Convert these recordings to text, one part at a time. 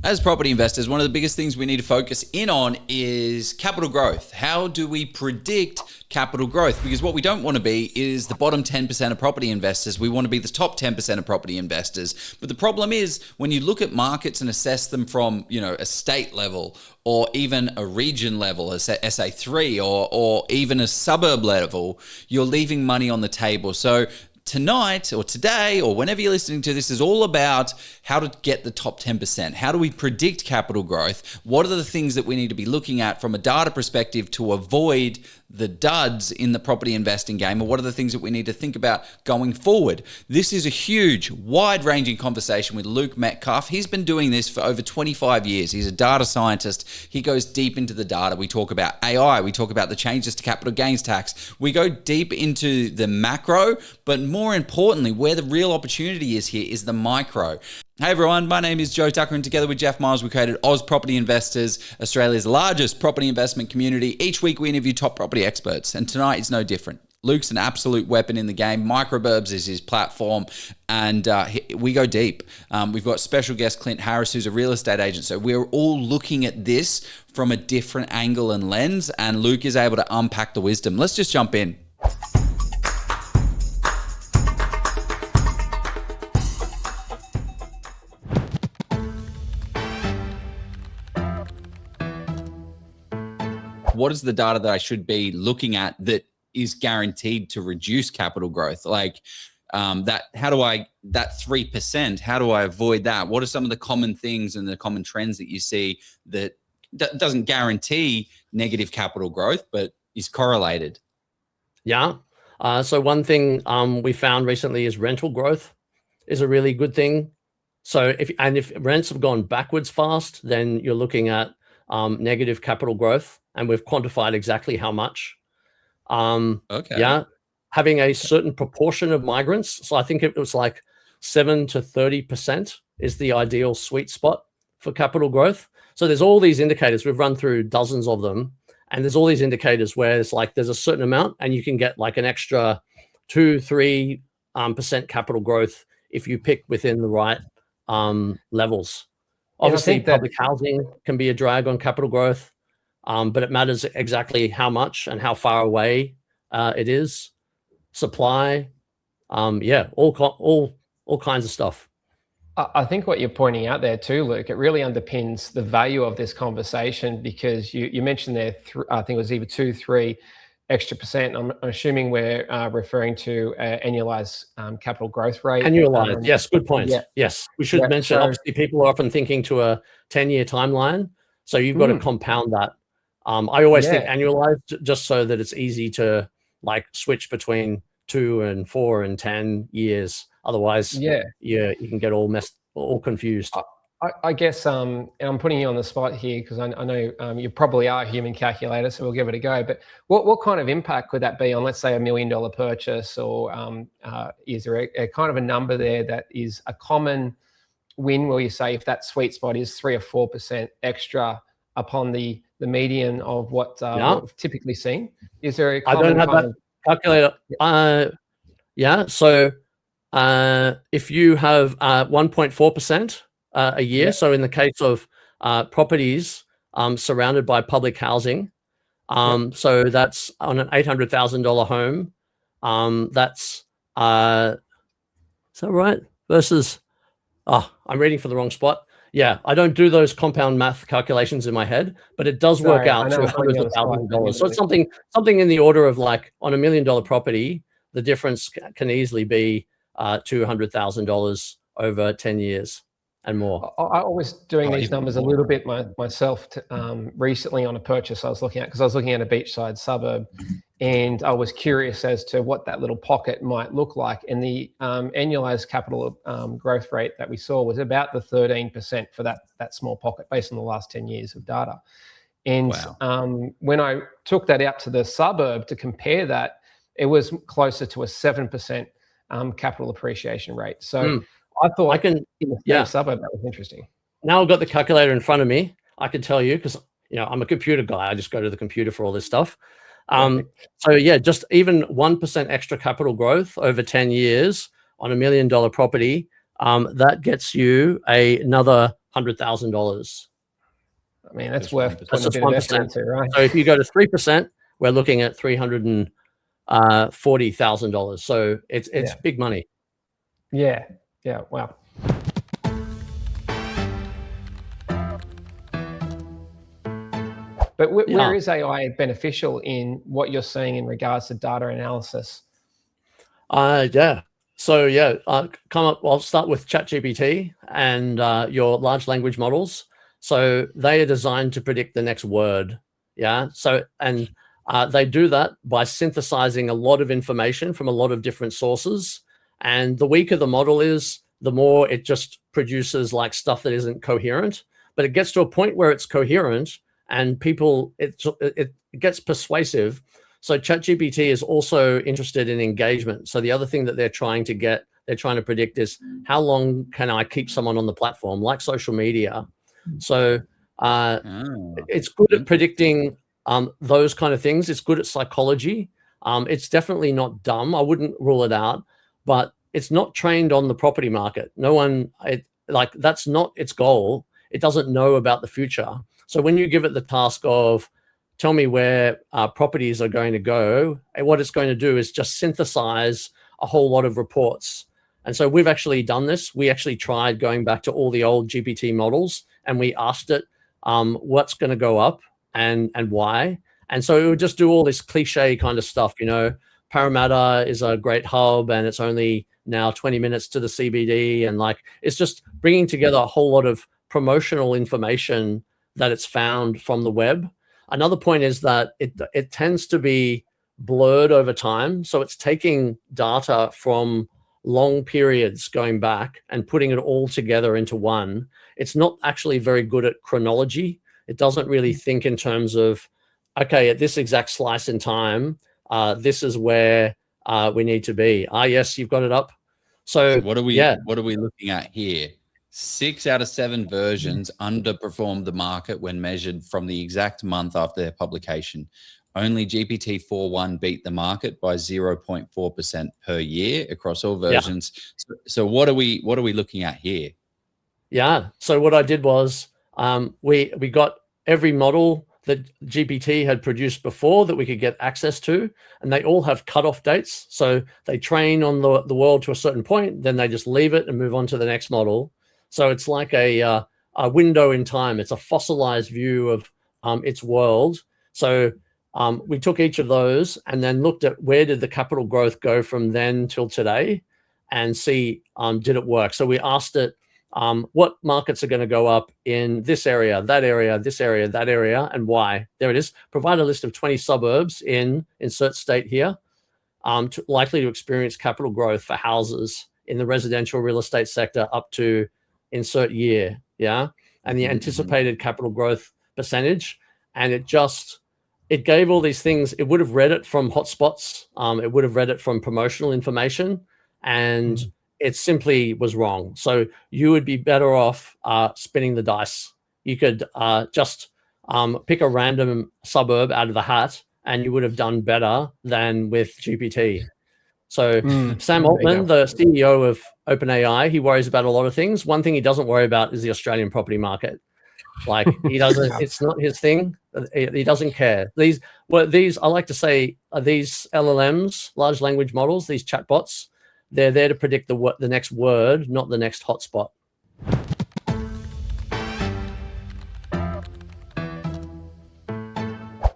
As property investors, one of the biggest things we need to focus in on is capital growth. How do we predict capital growth? Because what we don't want to be is the bottom 10% of property investors. We want to be the top 10% of property investors. But the problem is when you look at markets and assess them from, a state level or even a region level, as SA3 or even a suburb level, you're leaving money on the table. So tonight or today or whenever you're listening to this is all about how to get the top 10%. How do we predict capital growth? What are the things that we need to be looking at from a data perspective to avoid the duds in the property investing game? Or what are the things that we need to think about going forward? This is a huge, wide-ranging conversation with Luke Metcalfe. He's been doing this for over 25 years. He's a data scientist. He goes deep into the data. We talk about AI. We talk about the changes to capital gains tax. We go deep into the macro, but more importantly, where the real opportunity is here is the micro. Hey everyone, my name is Joe Tucker, and together with Jeff Miles, we created Oz Property Investors, Australia's largest property investment community. Each week we interview top property experts, and tonight is no different. Luke's an absolute weapon in the game. Microburbs is his platform, and we go deep. We've got special guest Clint Harris, who's a real estate agent. So we're all looking at this from a different angle and lens, and Luke is able to unpack the wisdom. Let's just jump in. What is the data that I should be looking at that is guaranteed to reduce capital growth? Like that 3%, how do I avoid that? What are some of the common things and the common trends that you see that doesn't guarantee negative capital growth, but is correlated? Yeah. So one thing we found recently is rental growth is a really good thing. So if rents have gone backwards fast, then you're looking at negative capital growth, and we've quantified exactly how much. Okay. Yeah, having a certain proportion of migrants. So I think it was like 7 to 30% is the ideal sweet spot for capital growth. So there's all these indicators. We've run through dozens of them, and there's all these indicators where it's like there's a certain amount, and you can get like an extra 2-3% capital growth if you pick within the right levels. Obviously, public housing can be a drag on capital growth, but it matters exactly how much and how far away it is. Supply, all kinds of stuff. I think what you're pointing out there too, Luke, it really underpins the value of this conversation, because you mentioned there, I think it was either 2-3 extra percent. I'm assuming we're referring to annualized capital growth rate. Annualized, yes, good point. Yeah. Yes, we should mention, obviously people are often thinking to a 10-year timeline, so you've got to compound that. I always think annualized, just so that it's easy to like switch between 2 and 4 and 10 years. Otherwise, you can get all confused. I guess, and I'm putting you on the spot here because I know you probably are a human calculator, so we'll give it a go. But what kind of impact could that be on, let's say, $1 million purchase, or is there a kind of a number there that is a common win where you say if that sweet spot is 3 or 4% extra upon the median of what we've typically seen? Is there a common I don't have that calculator. So if you have 1.4% a year, so in the case of properties surrounded by public housing, so that's on an $800,000 home, that's is that right? Versus, I'm reading for the wrong spot. Yeah, I don't do those compound math calculations in my head, but it does work out to hundreds of thousands of dollars. So it's something in the order of like on $1 million property, the difference can easily be $200,000 over 10 years and more. I was doing these numbers a little bit myself recently on a purchase I was looking at, because I was looking at a beachside suburb, and I was curious as to what that little pocket might look like. And the annualized capital growth rate that we saw was about the 13% for that small pocket, based on the last 10 years of data. And when I took that out to the suburb to compare that, it was closer to a 7% capital appreciation rate. So I thought in the same suburb, that was interesting. Now I've got the calculator in front of me. I can tell you, because I'm a computer guy. I just go to the computer for all this stuff. So yeah, just even 1% extra capital growth over 10 years on $1 million property, that gets you another $100,000. I mean, that's Just worth 1%. putting That's a just bit of 1%. effort into, right? So if you go to 3%, we're looking at $340,000. So it's big money. Yeah. Wow. But where is AI beneficial in what you're saying in regards to data analysis? Yeah. So I'll start with ChatGPT and your large language models. So they are designed to predict the next word. Yeah. So they do that by synthesizing a lot of information from a lot of different sources. And the weaker the model is, the more it just produces like stuff that isn't coherent. But it gets to a point where it's coherent and it gets persuasive. So ChatGPT is also interested in engagement. So the other thing that they're trying to predict is how long can I keep someone on the platform, like social media. So it's good at predicting those kind of things. It's good at psychology. It's definitely not dumb. I wouldn't rule it out, but it's not trained on the property market. That's not its goal. It doesn't know about the future. So when you give it the task of tell me where properties are going to go, what it's going to do is just synthesize a whole lot of reports. And so we've actually done this. We actually tried going back to all the old GPT models and we asked it what's going to go up and why. And so it would just do all this cliche kind of stuff. Parramatta is a great hub and it's only now 20 minutes to the CBD. And it's just bringing together a whole lot of promotional information that it's found from the web. Another point is that it tends to be blurred over time. So it's taking data from long periods going back and putting it all together into one. It's not actually very good at chronology. It doesn't really think in terms of, okay, at this exact slice in time, this is where we need to be. Yes, you've got it up. So what are we looking at here? 6 out of 7 versions underperformed the market when measured from the exact month after their publication. Only GPT-4.1 beat the market by 0.4% per year across all versions. Yeah. So what are we looking at here? Yeah. So what I did was we got every model that GPT had produced before that we could get access to, and they all have cutoff dates. So they train on the world to a certain point, then they just leave it and move on to the next model. So it's like a window in time. It's a fossilized view of its world. So we took each of those and then looked at where did the capital growth go from then till today and see did it work. So we asked it what markets are going to go up in this area, that area, this area, that area, and why. There it is. Provide a list of 20 suburbs in insert state here likely to experience capital growth for houses in the residential real estate sector up to insert year, and the anticipated capital growth percentage. And it gave all these things. It would have read it from hotspots. It would have read it from promotional information, and it simply was wrong. So you would be better off spinning the dice. You could just pick a random suburb out of the hat, and you would have done better than with GPT. So Sam Altman, the CEO of OpenAI, he worries about a lot of things. One thing he doesn't worry about is the Australian property market. He doesn't. It's not his thing. He doesn't care. These I like to say are these LLMs, large language models, these chatbots. They're there to predict the next word, not the next hotspot.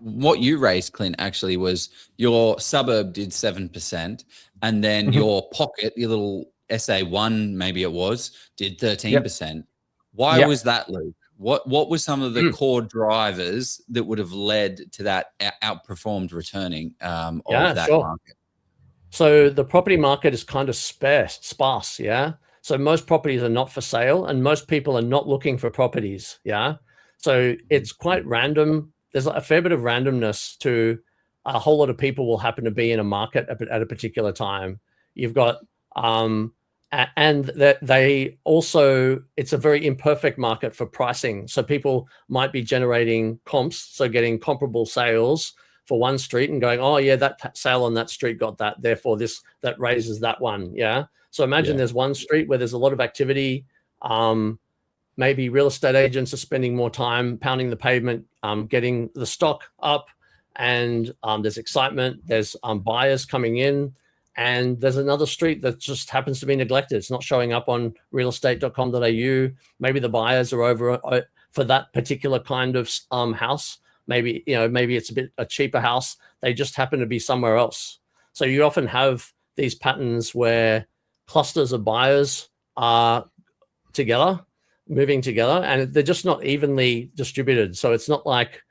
What you raised, Clint, actually was your suburb did 7%, and then your pocket, your little SA1, maybe it was, did 13%. Yep. Why was that, Luke? What were some of the core drivers that would have led to that outperformed returning of that market? So the property market is kind of sparse, So most properties are not for sale, and most people are not looking for properties, So it's quite random. There's a fair bit of randomness to a whole lot of people will happen to be in a market at a particular time. You've got, and that they also, it's a very imperfect market for pricing. So people might be generating comps, so getting comparable sales for one street and going, oh yeah, that sale on that street got that, therefore that raises that one, So imagine there's one street where there's a lot of activity, maybe real estate agents are spending more time pounding the pavement, getting the stock up, and there's excitement. There's buyers coming in, and there's another street that just happens to be neglected. It's not showing up on realestate.com.au. Maybe the buyers are over for that particular kind of house. Maybe, maybe it's a cheaper house. They just happen to be somewhere else. So you often have these patterns where clusters of buyers are together, moving together, and they're just not evenly distributed. So it's not like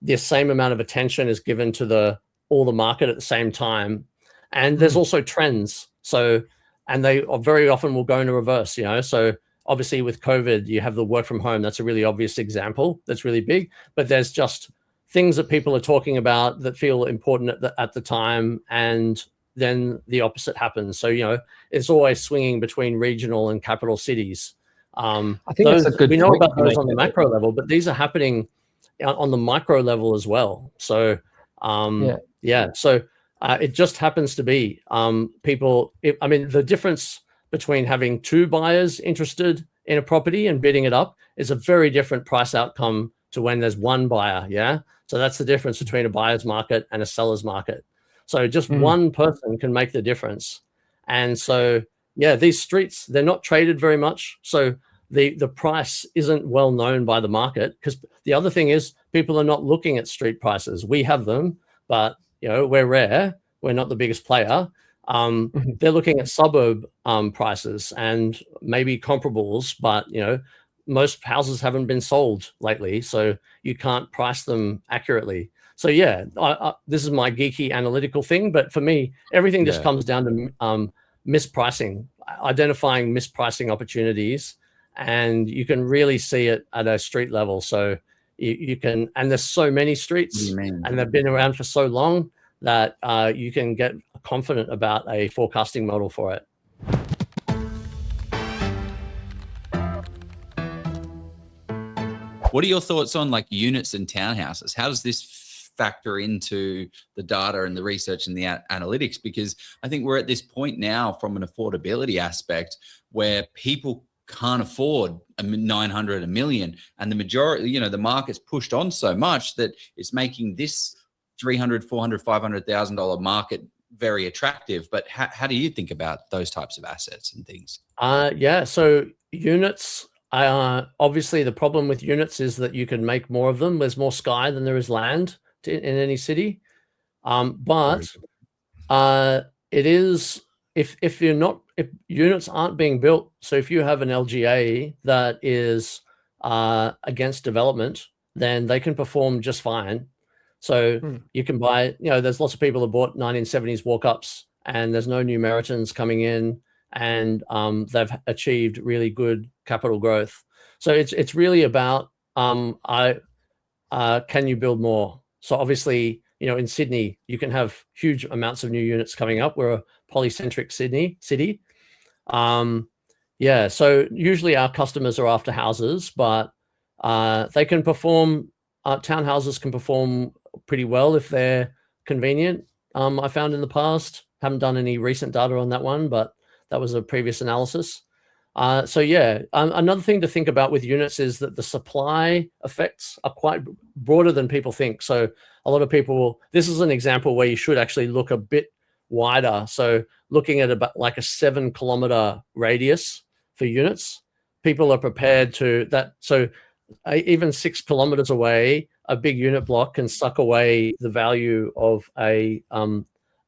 the same amount of attention is given to all the market at the same time. And there's also trends. So, and they very often will go into reverse, So obviously with COVID, you have the work from home. That's a really obvious example. That's really big, but there's just things that people are talking about that feel important at the time, and then the opposite happens. So, it's always swinging between regional and capital cities. I think that's a good we know point about those on the macro level, but these are happening on the micro level as well. So, So it just happens to be the difference between having two buyers interested in a property and bidding it up is a very different price outcome to when there's one buyer. Yeah. So that's the difference between a buyer's market and a seller's market. So just one person can make the difference. And so, these streets, they're not traded very much. So the price isn't well known by the market, because the other thing is people are not looking at street prices. We have them, but we're rare. We're not the biggest player. They're looking at suburb prices and maybe comparables, but most houses haven't been sold lately, so you can't price them accurately. So this is my geeky analytical thing, but for me, everything just comes down to mispricing, identifying mispricing opportunities, and you can really see it at a street level. So you can, and there's so many streets, and they've been around for so long that you can get confident about a forecasting model for it. What are your thoughts on like units and townhouses? How does this factor into the data and the research and the analytics? Because I think we're at this point now from an affordability aspect where people can't afford a 900, a million, and the majority, the market's pushed on so much that it's making this $300,000, $400,000, $500,000 market very attractive. But how do you think about those types of assets and things? So units, obviously the problem with units is that you can make more of them. There's more sky than there is land in any city. But it is, if units aren't being built, so if you have an LGA that is against development, then they can perform just fine. So you can buy, there's lots of people that bought 1970s walk-ups, and there's no new Meritons coming in, and they've achieved really good capital growth. So it's really about can you build more? So obviously, in Sydney, you can have huge amounts of new units coming up. We're a polycentric city. So usually our customers are after houses, but they can perform, townhouses can perform pretty well if they're convenient. I found in the past, haven't done any recent data on that one, but that was a previous analysis. Another thing to think about with units is that the supply effects are quite broader than people think. So a lot of people, this is an example where you should actually look a bit wider. So looking at about like a 7-kilometer radius for units, people are prepared to that. So even 6 kilometers away, a big unit block can suck away the value of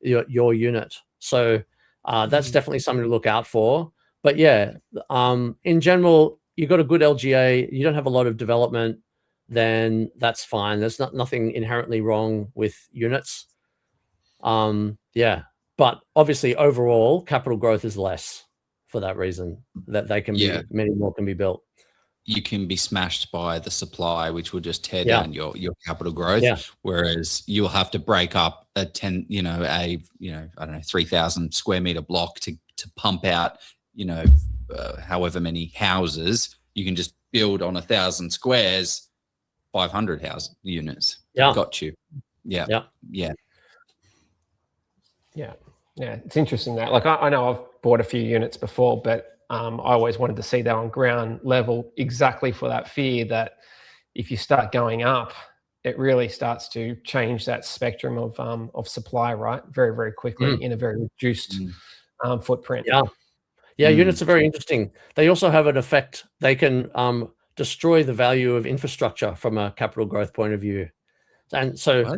your unit. So that's definitely something to look out for. But in general, you've got a good LGA, you don't have a lot of development, then that's fine. There's nothing inherently wrong with units. But obviously overall capital growth is less for that reason, that they can be, many more can be built. You can be smashed by the supply, which will just tear down your capital growth. Whereas you'll have to break up a 3,000 square meter block to pump out, however many houses. You can just build on 1,000 squares, 500 house units. Got you. Yeah. It's interesting that, like, I know I've bought a few units before, but I always wanted to see that on ground level, exactly for that fear that if you start going up, it really starts to change that spectrum of supply, right? Very, very quickly in a very reduced footprint. Yeah, units are very interesting. They also have an effect. They can destroy the value of infrastructure from a capital growth point of view. And so,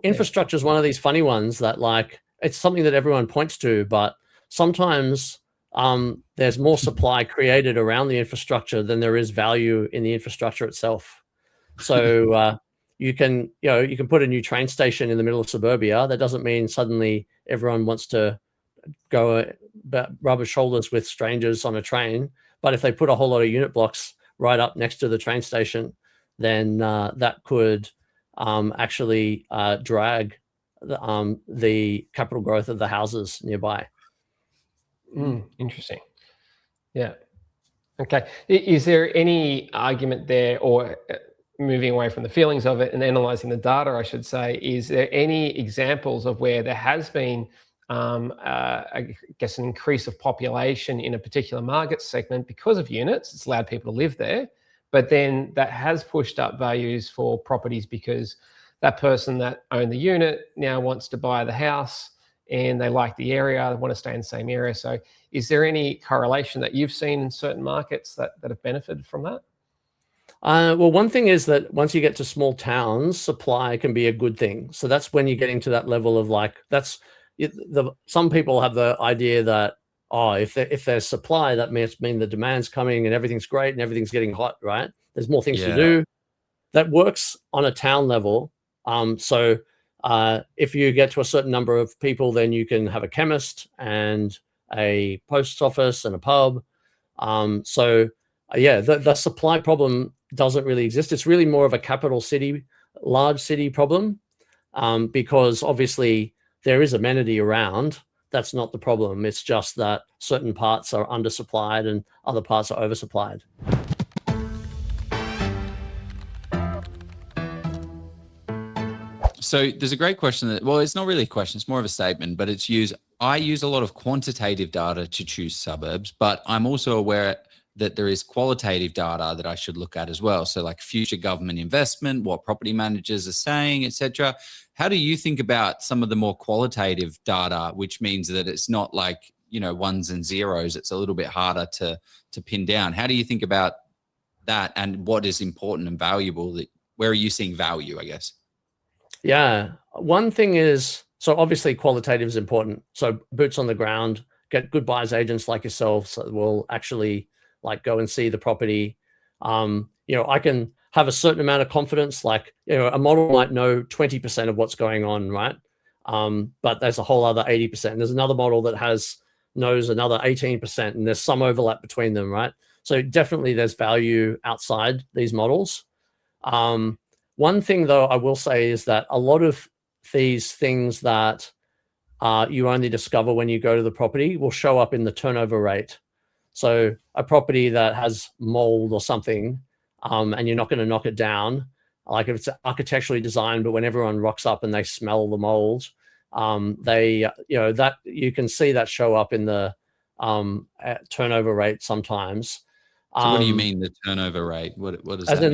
infrastructure is one of these funny ones that, like, it's something that everyone points to, but sometimes there's more supply created around the infrastructure than there is value in the infrastructure itself. So you can put a new train station in the middle of suburbia. That doesn't mean suddenly everyone wants to go rub shoulders with strangers on a train. But if they put a whole lot of unit blocks right up next to the train station, then that could actually drag the capital growth of the houses nearby. Interesting. Yeah. Okay. Is there any argument there, or moving away from the feelings of it and analyzing the data, I should say, is there any examples of where there has been, I guess, an increase of population in a particular market segment because of units? It's allowed people to live there, but then that has pushed up values for properties because that person that owned the unit now wants to buy the house and they like the area, they want to stay in the same area. So is there any correlation that you've seen in certain markets that have benefited from that? Well, one thing is that once you get to small towns, supply can be a good thing. So that's when you're getting to that level of, like, some people have the idea that, if there's supply, that must mean the demand's coming and everything's great and everything's getting hot, right? There's more things to do. That works on a town level. So if you get to a certain number of people, then you can have a chemist and a post office and a pub. The supply problem doesn't really exist. It's really more of a capital city, large city problem, because obviously there is amenity around. That's not the problem. It's just that certain parts are undersupplied and other parts are oversupplied. So there's a great question it's not really a question, it's more of a statement, but I use a lot of quantitative data to choose suburbs, but I'm also aware that there is qualitative data that I should look at as well. So like future government investment, what property managers are saying, etc. How do you think about some of the more qualitative data, which means that it's not like, ones and zeros, it's a little bit harder to pin down? How do you think about that, and what is important and valuable? Where are you seeing value, I guess? Yeah. One thing is, so obviously qualitative is important. So boots on the ground, get good buyers agents like yourself that will actually go and see the property. I can have a certain amount of confidence, a model might know 20% of what's going on, right? But there's a whole other 80%. There's another model that knows another 18%, and there's some overlap between them, right? So definitely there's value outside these models. One thing, though, I will say is that a lot of these things that you only discover when you go to the property will show up in the turnover rate. So a property that has mold or something, and you're not going to knock it down, like if it's architecturally designed, but when everyone rocks up and they smell the mold, that you can see that show up in the turnover rate sometimes. So what do you mean the turnover rate? What does that mean?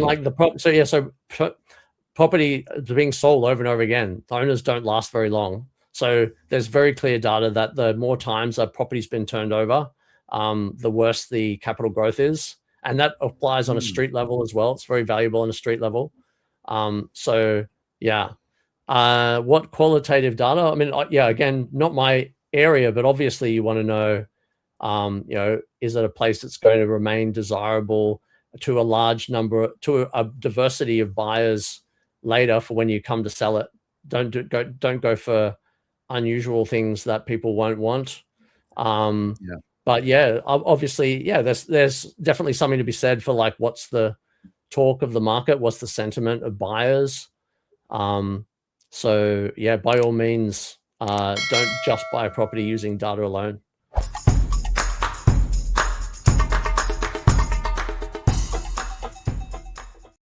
Property is being sold over and over again. The owners don't last very long. So there's very clear data that the more times a property's been turned over, the worse the capital growth is. And that applies on a street level as well. It's very valuable on a street level. What qualitative data? I mean, again, not my area, but obviously you want to know, is it a place that's going to remain desirable to a diversity of buyers later for when you come to sell it? Don't go for unusual things that people won't want. But obviously, there's definitely something to be said for what's the talk of the market, what's the sentiment of buyers. By all means, don't just buy a property using data alone.